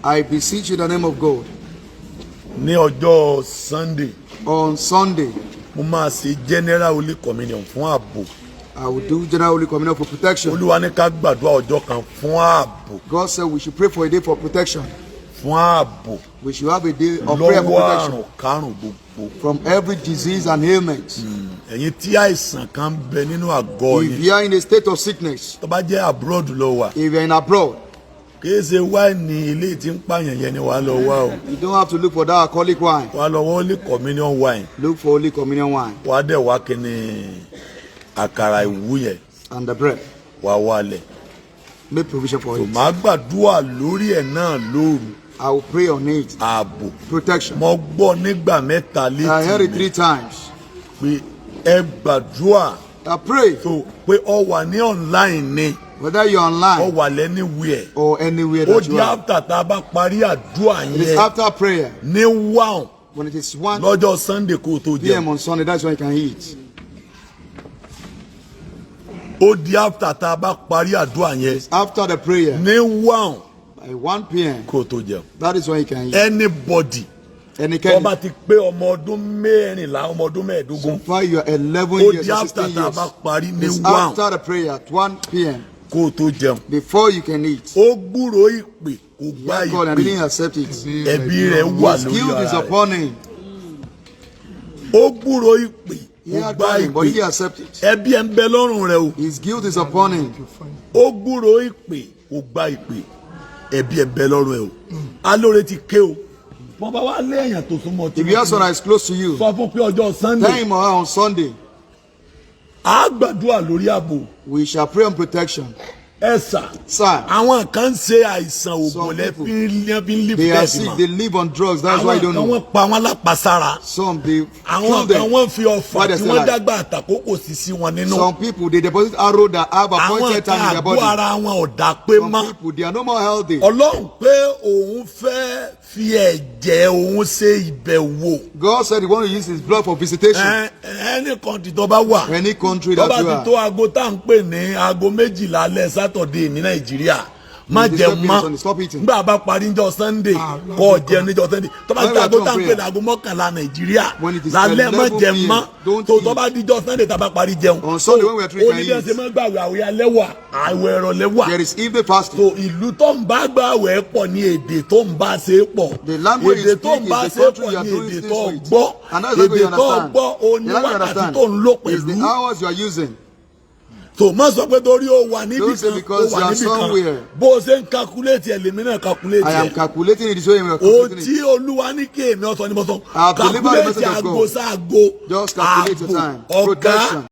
I beseech you in the name of God. Ní ọjọ́ Sunday. On Sunday. Mo máa ṣe general holy communion fún ààbò. I will do general holy communion for protection. Olúwa ní ká gbàdúrà ọjọ́ kan fún ààbò. God said we should pray for a day for protection. Fún ààbò. We should have a day of prayer for protection. Lọ́wọ́ àrùn kárùn gbogbo. From every disease and ailment. Ẹ̀yin tí àìsàn kan bẹ nínú àgọ́ yín. If you are in a state of sickness. Tó bá jẹ́ abroad ló wà. If you are in abroad. Kìí ṣe wáìnì ilé tí ń pààyàn yẹn ni wàá lọ wá o. You don't have to look for that alcoholic wine. Wàá lọ wá holy communion wine. Look for holy communion wine. Wàá dẹ̀ wá kíni àkàrà ìwú yẹn. And the bread. Wàá wálẹ̀. Make provision for it. Màá gbàdúrà lórí ẹ̀ náà lóru. I will pray on it. Ààbò. Protection. Mo gbọ́ nígbà mẹ́ta létí mi. I heard it 3 times. Pé ẹ gbàdúrà. I pray. So pé ọ wà ní online ni. Whether you're online. Ọ wà anywhere. Or anywhere that you are. Ó di after tá a bá parí àdúrà yẹn. It is after prayer. Ní 1. When it is 1. Lọ́jọ́ Sunday kó tó jẹun. PM on Sunday, that's when you can eat. Ó di after tá a bá parí àdúrà yẹn. It's after the prayer. Ní 1. By 1 PM. Kó tó jẹun. That is when you can eat. Anybody. Ẹnikẹ́ni. Tó bá ti pé ọmọ ọdún 14, ọmọ ọdún 15. So far you are 11 years or 16 years. Ó di after tá a bá parí ní 1. It's after the prayer at 1 PM. Kó tó jẹun. Before you can eat. Ó gbúròó ìpè, kò gbà God and didn't ìpè. accept it. Ẹ̀bi rẹ̀ wà His lórí guilt is ara rẹ̀. upon him. Ó gbúròó ìpè, He kò had gbà done it, but he ìpè. accept it. Ẹ̀bi ẹ̀ ń bẹ lọ́rùn rẹ̀ o. His guilt is upon him. Ó gbúròó ìpè, kò gbà ìpè. Ẹ̀bi ẹ̀ ń bẹ lọ́rùn ẹ̀ o. Alóore ti ké o. Bọ́n bá wá lé èèyàn tó súnmọ́ tí. If you have someone that is close to you, sọ fún pé ọjọ́ tell Sunday. him or her on Sunday, A gbàdúrà lórí ààbò. we shall pray on protection. Ẹ sà. Sir, Àwọn kan ń ṣe àìsàn Some ògbólẹ̀ people, fi ń live they are death sick, mọ́. they live on drugs, that's why you don't Àwọn know. kan wọ́n pa wọ́n lápasára. Some, they kill Àwọn kan them. wọ́n fi Why ọfà they tí still wọ́n alive? dágbà àtàkókò sí sí wọn nínú. Some people, they deposit arrow that have Àwọn appointed time in kan their àgọ́ body. ara wọn ò dá pé Some mọ́. people, they are no more healthy. Ọlọ́run pé òun fẹ́ fi ẹ̀jẹ̀ òun ṣe ìbẹ̀wò. God said he want to use his blood for visitation. Ẹnì kan tí tó bá wà. Any country Tó that bá you ti are. tó aago tá à ń pè ní aago 12 alẹ́ Saturday ní Nàìjíríà. Má jẹ mọ́. Nígbà bá parí níjọ́ Sunday kọ́ jẹ níjọ́ Sunday. Tó bá ti aago tá à ń pè ní aago 11 Nàìjíríà. Lálẹ́ má jẹ mọ́. Tó bá díjọ́ Sunday tá a bá parí jẹun. On Sunday when we are three times. Onídẹ̀ẹ́sẹ̀ máa gbàwé àwẹ̀ alẹ́ wà. Àwẹ̀ ìrọ̀lẹ́ wà. There is evening fasting. So ìlú tó ń bá gbàwẹ̀ pọ̀ ní èdè tó ń bá ṣe pọ̀. The language Èdè you tó ń speak bá is the ṣe country pọ̀ you are ní doing èdè things tó with. gbọ́. And that's the way you Èdè tó understand. gbọ́ The language you oníwákàtí understand tó ń lò is the pẹ̀lú. hours you are using. So má sọ pé torí ó wà níbi Don't say kan ó because wà you are níbi kan somewhere. bó o ṣe ń calculate ẹ̀ lèmi náà calculate I am ẹ̀. calculating it this way. We are Ohun calculating tí it. Olúwa ní kí èmi ọ̀sán ni mo sọ. I have delivered the Calculate message of aago God. sáago. Just calculate your time. Ọ̀gá Protection.